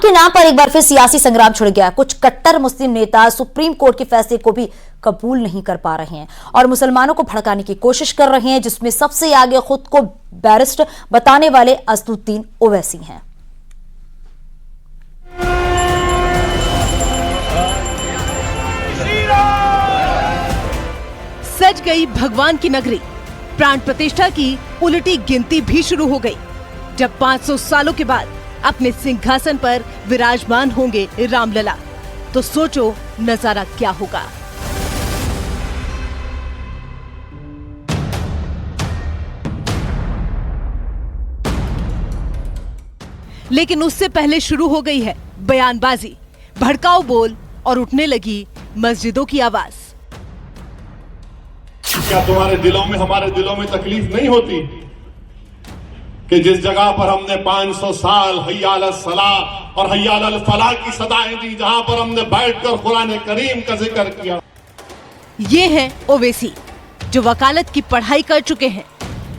के नाम पर एक बार फिर सियासी संग्राम छिड़ गया। कुछ कट्टर मुस्लिम नेता सुप्रीम कोर्ट के फैसले को भी कबूल नहीं कर पा रहे हैं और मुसलमानों को भड़काने की कोशिश कर रहे हैं, जिसमें सबसे आगे खुद को बैरिस्टर बताने वाले असदुद्दीन ओवैसी हैं। सज गई भगवान की नगरी, प्राण प्रतिष्ठा की उलटी गिनती भी शुरू हो गई। जब 500 सालों के बाद अपने सिंहासन पर विराजमान होंगे रामलला, तो सोचो नजारा क्या होगा। लेकिन उससे पहले शुरू हो गई है बयानबाजी, भड़काऊ बोल और उठने लगी मस्जिदों की आवाज। क्या तुम्हारे दिलों में हमारे दिलों में तकलीफ नहीं होती कि जिस जगह पर हमने 500 साल हय्या अल सलाह और हय्या अल फलाह की सदाएं दी, जहां पर हमने बैठकर कुरान करीम का जिक्र किया। ये है ओवैसी, जो वकालत की पढ़ाई कर चुके हैं,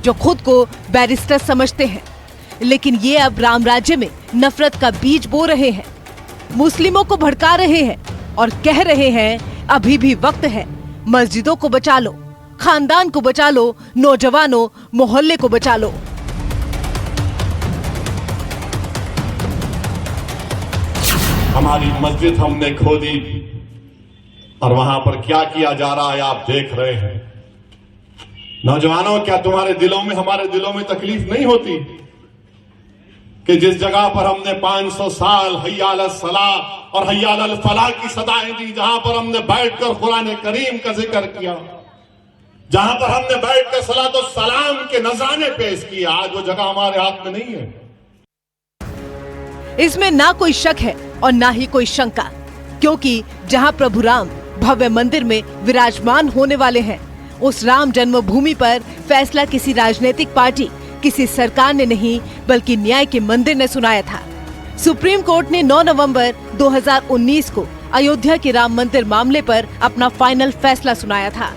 जो खुद को बैरिस्टर समझते हैं, लेकिन ये अब राम राज्य में नफरत का बीज बो रहे हैं, मुस्लिमों को भड़का रहे हैं और कह रहे हैं अभी भी वक्त है, मस्जिदों को बचा लो, खानदान को बचा लो, नौजवानों मोहल्ले को बचा लो। हमारी मस्जिद हमने खोदी और वहां पर क्या किया जा रहा है आप देख रहे हैं। नौजवानों, क्या तुम्हारे दिलों में हमारे दिलों में तकलीफ नहीं होती कि जिस जगह पर हमने 500 साल हय्या अल सलाह और हय्या अल फलाह की सदाएं दी, जहां पर हमने बैठकर कुरान करीम का जिक्र किया, जहां पर हमने बैठकर सलात और सलाम के नजराने पेश किए, आज वो जगह हमारे हाथ में नहीं है। इसमें ना कोई शक है और ना ही कोई शंका, क्योंकि जहां प्रभु राम भव्य मंदिर में विराजमान होने वाले हैं, उस राम जन्मभूमि पर फैसला किसी राजनीतिक पार्टी, किसी सरकार ने नहीं, बल्कि न्याय के मंदिर ने सुनाया था। सुप्रीम कोर्ट ने 9 नवंबर 2019 को अयोध्या के राम मंदिर मामले पर अपना फाइनल फैसला सुनाया था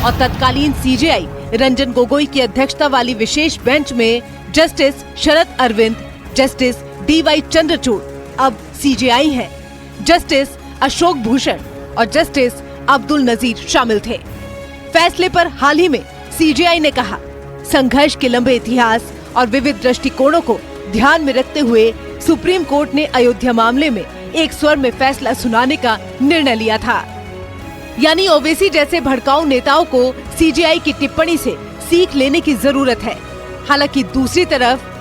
और तत्कालीन सीजेआई रंजन गोगोई की अध्यक्षता वाली विशेष बेंच में justice Sharad Arvind, justice DY Chandrachud अब सीजेआई हैं, जस्टिस अशोक भूषण और जस्टिस अब्दुल नजीर शामिल थे। फैसले पर हाल ही में सीजेआई ने कहा, संघर्ष के लंबे इतिहास और विविध दृष्टिकोणों को ध्यान में रखते हुए सुप्रीम कोर्ट ने अयोध्या मामले में एक स्वर में फैसला सुनाने का निर्णय लिया था। यानी ओवैसी जैसे भड़काऊ नेताओं को सीजेआई की टिप्पणी से सीख लेने की जरूरत है। हालांकि दूसरी तरफ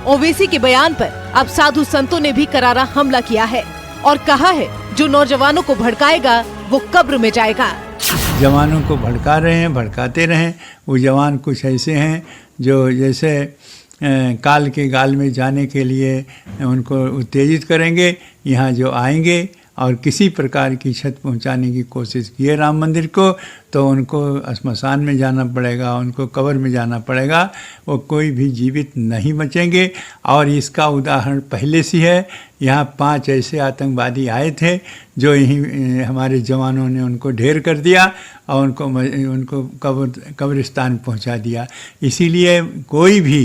ओवैसी के बयान पर अब साधु संतों ने भी करारा हमला किया है और कहा है, जो नौजवानों को भड़काएगा वो कब्र में जाएगा। जवानों को भड़का रहे हैं, भड़काते रहें। वो जवान कुछ ऐसे हैं जो जैसे काल के गाल में जाने के लिए उनको उत्तेजित करेंगे, यहाँ जो आएंगे और किसी प्रकार की क्षति पहुंचाने की कोशिश की है राम मंदिर को, तो उनको श्मशान में जाना पड़ेगा, उनको कब्र में जाना पड़ेगा, वो कोई भी जीवित नहीं बचेंगे। और इसका उदाहरण पहले से है। यहाँ 5 ऐसे आतंकवादी आए थे जो यहीं हमारे जवानों ने उनको ढेर कर दिया और उनको कब्रिस्तान पहुंचा दिया। इसीलिए कोई भी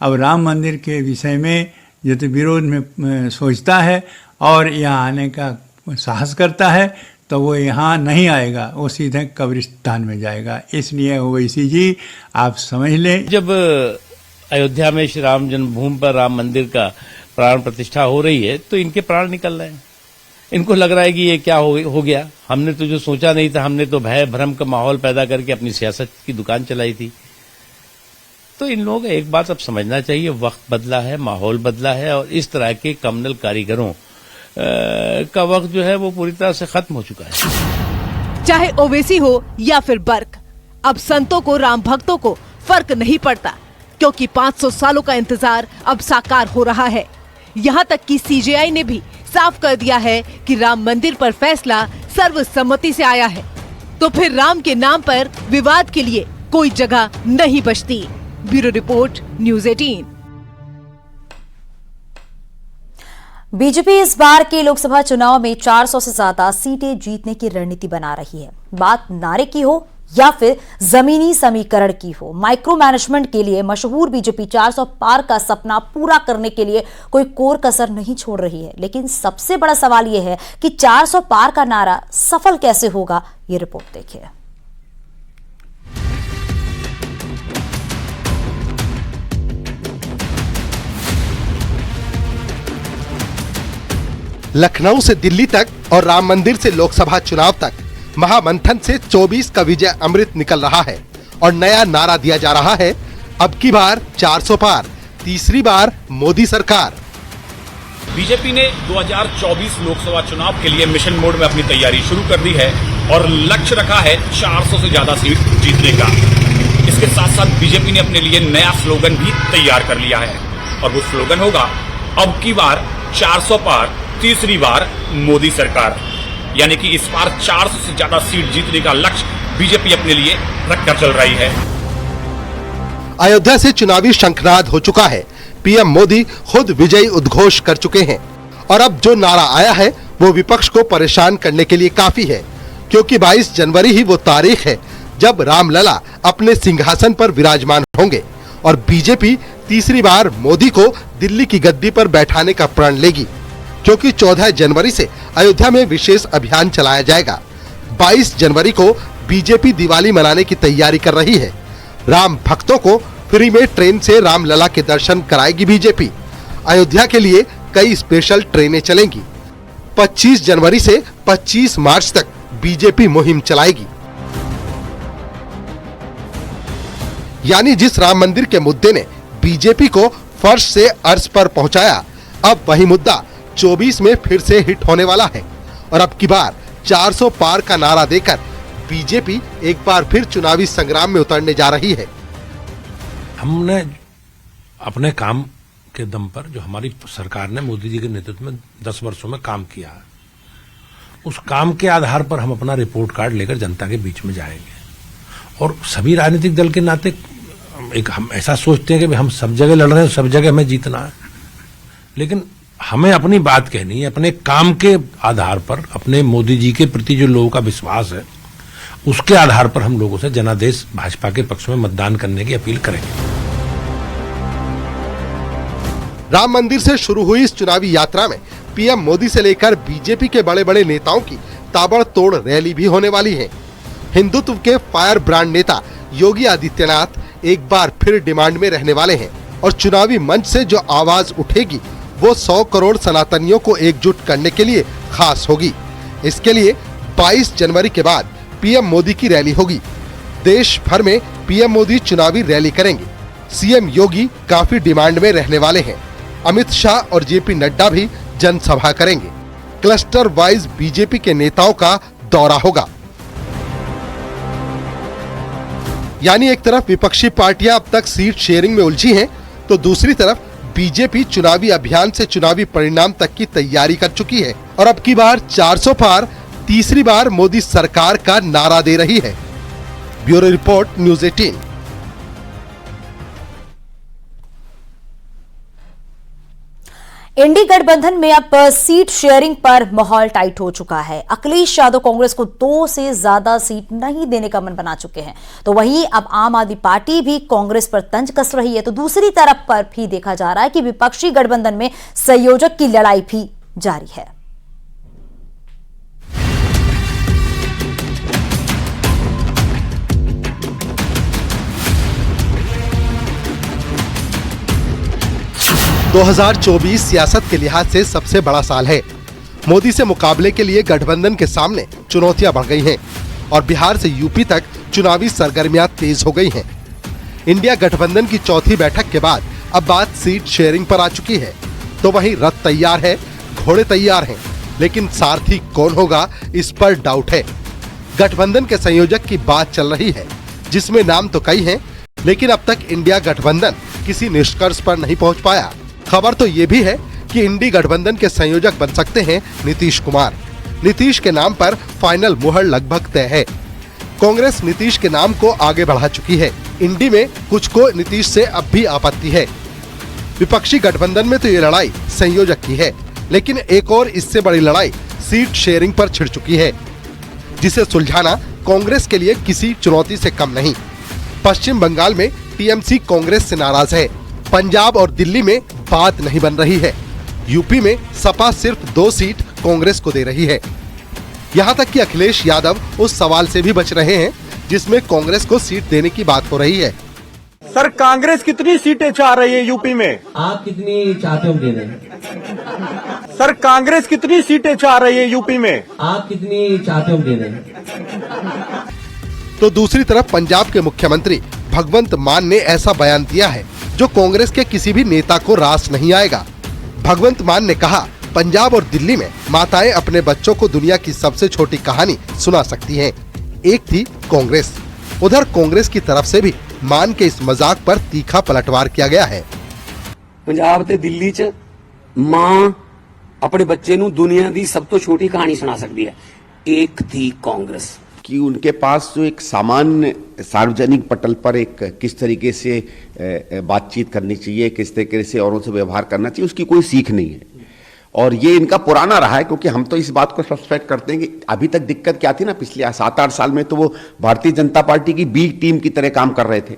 अब राम मंदिर के विषय में यदि विरोध में सोचता है और यहाँ आने का साहस करता है, तो वो यहाँ नहीं आएगा, वो सीधे कब्रिस्तान में जाएगा। इसलिए ओवैसी जी आप समझ लें, जब अयोध्या में श्री राम जन्मभूमि पर राम मंदिर का प्राण प्रतिष्ठा हो रही है, तो इनके प्राण निकल रहे हैं। इनको लग रहा है कि ये क्या हो गया, हमने तो जो सोचा नहीं था, हमने तो भय भ्रम का माहौल पैदा करके अपनी सियासत की दुकान चलाई थी। तो इन लोगों को एक बात अब समझना चाहिए, वक्त बदला है, माहौल बदला है और इस तरह के कम्युनल कारीगरों का वक्त जो है वो पूरी तरह से खत्म हो चुका है। चाहे ओवैसी हो या फिर बर्क, अब संतों को, राम भक्तों को फर्क नहीं पड़ता, क्योंकि 500 सालों का इंतजार अब साकार हो रहा है। यहाँ तक कि सीजेआई ने भी साफ कर दिया है कि राम मंदिर पर फैसला सर्वसम्मति से आया है, तो फिर राम के नाम पर विवाद के लिए कोई जगह नहीं बचती। Bureau report, news 18। बीजेपी इस बार के लोकसभा चुनाव में 400 से ज्यादा सीटें जीतने की रणनीति बना रही है। बात नारे की हो या फिर जमीनी समीकरण की हो। माइक्रो मैनेजमेंट के लिए मशहूर बीजेपी 400 पार का सपना पूरा करने के लिए कोई कोर कसर नहीं छोड़ रही है। लेकिन सबसे बड़ा सवाल यह है कि 400 पार का नारा सफल कैसे होगा, ये रिपोर्ट देखिए। लखनऊ से दिल्ली तक और राम मंदिर से लोकसभा चुनाव तक महामंथन से 24 का विजय अमृत निकल रहा है और नया नारा दिया जा रहा है, अब की बार 400 पार, तीसरी बार मोदी सरकार। बीजेपी ने 2024 लोकसभा चुनाव के लिए मिशन मोड में अपनी तैयारी शुरू कर दी है और लक्ष्य रखा है 400 से ज्यादा सीट जीतने का। इसके साथ साथ बीजेपी ने अपने लिए नया स्लोगन भी तैयार कर लिया है और वो स्लोगन होगा, अब की बार 400 पार, तीसरी बार मोदी सरकार। यानी कि इस बार 400 से ज्यादा सीट जीतने का लक्ष्य बीजेपी अपने लिए रखकर चल रही है। अयोध्या से चुनावी शंखनाद हो चुका है। पीएम मोदी खुद विजयी उद्घोष कर चुके हैं और अब जो नारा आया है वो विपक्ष को परेशान करने के लिए काफी है, क्योंकि 22 जनवरी ही वो तारीख है जब रामलला अपने सिंहासन पर विराजमान होंगे और बीजेपी तीसरी बार मोदी को दिल्ली की गद्दी पर बैठाने का प्रण लेगी, क्योंकि 14 जनवरी से अयोध्या में विशेष अभियान चलाया जाएगा। 22 जनवरी को बीजेपी दिवाली मनाने की तैयारी कर रही है। राम भक्तों को फ्री में ट्रेन से रामलला के दर्शन कराएगी बीजेपी। अयोध्या के लिए कई स्पेशल ट्रेनें चलेंगी। 25 जनवरी से 25 मार्च तक बीजेपी मुहिम चलाएगी। यानी जिस राम मंदिर के मुद्दे ने बीजेपी को फर्श से अर्श पर पहुंचाया, अब वही मुद्दा 24 में फिर से हिट होने वाला है और अब की बार 400 पार का नारा देकर बीजेपी एक बार फिर चुनावी संग्राम में उतरने जा रही है। हमने अपने काम के दम पर जो हमारी सरकार ने मोदी जी के नेतृत्व में 10 वर्षों में काम किया है, उस काम के आधार पर हम अपना रिपोर्ट कार्ड लेकर जनता के बीच में जाएंगे। और सभी राजनीतिक दल के नाते एक हम ऐसा सोचते हैं कि हम सब जगह लड़ रहे हैं, सब जगह हमें जीतना है, लेकिन हमें अपनी बात कहनी है। अपने काम के आधार पर, अपने मोदी जी के प्रति जो लोगों का विश्वास है, उसके आधार पर हम लोगों से जनादेश भाजपा के पक्ष में मतदान करने की अपील करेंगे। राम मंदिर से शुरू हुई इस चुनावी यात्रा में पीएम मोदी से लेकर बीजेपी के बड़े बड़े नेताओं की ताबड़तोड़ रैली भी होने वाली है। हिंदुत्व के फायर ब्रांड नेता योगी आदित्यनाथ एक बार फिर डिमांड में रहने वाले हैं और चुनावी मंच से जो आवाज उठेगी वो 100 करोड़ सनातनियों को एकजुट करने के लिए खास होगी। इसके लिए 22 जनवरी के बाद पीएम मोदी की रैली होगी। देश भर में पीएम मोदी चुनावी रैली करेंगे। सीएम योगी काफी डिमांड में रहने वाले हैं। अमित शाह और जेपी नड्डा भी जनसभा करेंगे। क्लस्टर वाइज बीजेपी के नेताओं का दौरा होगा। यानी एक तरफ विपक्षी पार्टियां अब तक सीट शेयरिंग में उलझी हैं, तो दूसरी तरफ बीजेपी चुनावी अभियान से चुनावी परिणाम तक की तैयारी कर चुकी है और अब की बार 400 पार, तीसरी बार मोदी सरकार का नारा दे रही है। Bureau report, news 18। इंडी गठबंधन में अब सीट शेयरिंग पर माहौल टाइट हो चुका है। अखिलेश यादव कांग्रेस को 2 से ज्यादा सीट नहीं देने का मन बना चुके हैं, तो वहीं अब आम आदमी पार्टी भी कांग्रेस पर तंज कस रही है। तो दूसरी तरफ पर भी देखा जा रहा है कि विपक्षी गठबंधन में संयोजक की लड़ाई भी जारी है। दो 2024 सियासत के लिहाज से सबसे बड़ा साल है। मोदी से मुकाबले के लिए गठबंधन के सामने चुनौतियां बढ़ गई हैं और बिहार से यूपी तक चुनावी सरगर्मियां तेज हो गई हैं। इंडिया गठबंधन की चौथी बैठक के बाद अब बात सीट शेयरिंग पर आ चुकी है। तो वहीं रथ तैयार है, घोड़े तैयार हैं, लेकिन सारथी कौन होगा, इस पर डाउट है। गठबंधन के संयोजक की बात चल रही है, जिसमें नाम तो कई हैं, लेकिन अब तक इंडिया गठबंधन किसी निष्कर्ष पर नहीं पहुंच पाया। खबर तो ये भी है कि इंडी गठबंधन के संयोजक बन सकते हैं नीतीश कुमार। नीतीश के नाम पर फाइनल मुहर लगभग तय है। कांग्रेस नीतीश के नाम को आगे बढ़ा चुकी है। इंडी में कुछ को नीतीश से अब भी आपत्ति है। विपक्षी गठबंधन में तो ये लड़ाई संयोजक की है, लेकिन एक और इससे बड़ी लड़ाई सीट शेयरिंग पर छिड़ चुकी है, जिसे सुलझाना कांग्रेस के लिए किसी चुनौती से कम नहीं। पश्चिम बंगाल में टीएमसी कांग्रेस से नाराज है, पंजाब और दिल्ली में बात नहीं बन रही है, यूपी में सपा सिर्फ 2 सीट कांग्रेस को दे रही है। यहाँ तक कि अखिलेश यादव उस सवाल से भी बच रहे हैं जिसमें कांग्रेस को सीट देने की बात हो रही है। सर, कांग्रेस कितनी सीटें चाह रही है यूपी में? आप कितनी चाहते हो दे दें? सर, कांग्रेस कितनी सीटें चाह रही है यूपी में? आप कितनी चाहते हो दे दें? तो दूसरी तरफ पंजाब के मुख्यमंत्री भगवंत मान ने ऐसा बयान दिया है जो कांग्रेस के किसी भी नेता को रास नहीं आएगा। भगवंत मान ने कहा, पंजाब और दिल्ली में माताएं अपने बच्चों को दुनिया की सबसे छोटी कहानी सुना सकती हैं। एक थी कांग्रेस। उधर कांग्रेस की तरफ से भी मान के इस मजाक पर तीखा पलटवार किया गया है। पंजाब ते दिल्ली च मां अपने बच्चे नू दुनिया की सब तो छोटी कहानी सुना सकती है। एक थी कांग्रेस कि उनके पास जो एक सामान्य सार्वजनिक पटल पर एक किस तरीके से बातचीत करनी चाहिए, किस तरीके से औरों से व्यवहार करना चाहिए, उसकी कोई सीख नहीं है। और ये इनका पुराना रहा है, क्योंकि हम तो इस बात को सस्पेक्ट करते हैं कि अभी तक दिक्कत क्या थी ना, पिछले 7-8 साल में तो वो भारतीय जनता पार्टी की बी टीम की तरह काम कर रहे थे।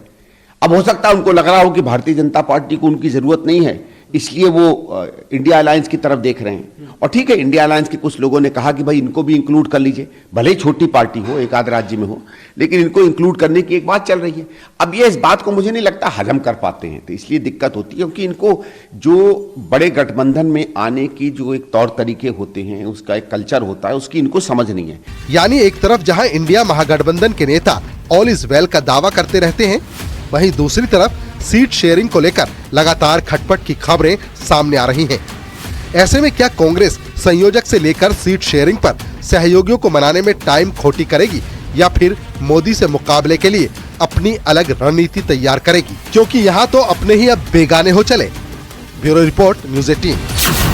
अब हो सकता है उनको लग रहा हो कि भारतीय जनता पार्टी को उनकी जरूरत नहीं है, इसलिए वो इंडिया अलायंस की तरफ देख रहे हैं। और ठीक है, इंडिया अलायंस के कुछ लोगों ने कहा कि भाई इनको भी इंक्लूड कर लीजिए, भले ही छोटी पार्टी हो, एक आध राज्य में हो, लेकिन इनको इंक्लूड करने की एक बात चल रही है। अब ये इस बात को मुझे नहीं लगता हजम कर पाते हैं, तो इसलिए दिक्कत होती है, क्योंकि इनको जो बड़े गठबंधन में आने की जो एक तौर तरीके होते हैं, उसका एक कल्चर होता है, उसकी इनको समझ नहीं है। यानी एक तरफ जहां इंडिया महागठबंधन के नेता ऑल इज वेल का दावा करते रहते हैं, वहीं दूसरी तरफ सीट शेयरिंग को लेकर लगातार खटपट की खबरें सामने आ रही हैं। ऐसे में क्या कांग्रेस संयोजक से लेकर सीट शेयरिंग पर सहयोगियों को मनाने में टाइम खोटी करेगी, या फिर मोदी से मुकाबले के लिए अपनी अलग रणनीति तैयार करेगी? क्योंकि यहाँ तो अपने ही अब बेगाने हो चले। Bureau report, news 18।